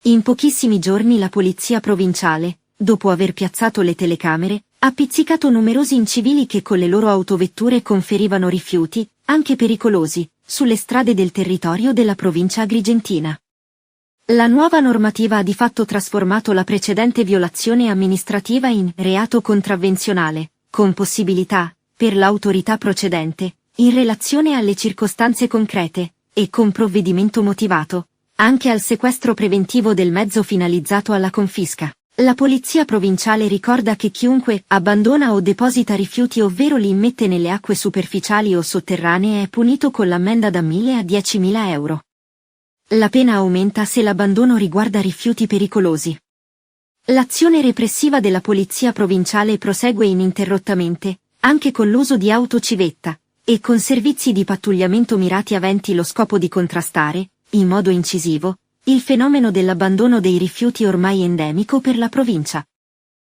In pochissimi giorni la polizia provinciale, dopo aver piazzato le telecamere, ha pizzicato numerosi incivili che con le loro autovetture conferivano rifiuti, anche pericolosi, sulle strade del territorio della provincia agrigentina. La nuova normativa ha di fatto trasformato la precedente violazione amministrativa in reato contravvenzionale, con possibilità, per l'autorità procedente, in relazione alle circostanze concrete, e con provvedimento motivato, anche al sequestro preventivo del mezzo finalizzato alla confisca. La polizia provinciale ricorda che chiunque abbandona o deposita rifiuti ovvero li immette nelle acque superficiali o sotterranee è punito con l'ammenda da 1.000 a 10.000 euro. La pena aumenta se l'abbandono riguarda rifiuti pericolosi. L'azione repressiva della polizia provinciale prosegue ininterrottamente, anche con l'uso di autocivetta, e con servizi di pattugliamento mirati aventi lo scopo di contrastare, in modo incisivo, il fenomeno dell'abbandono dei rifiuti ormai endemico per la provincia.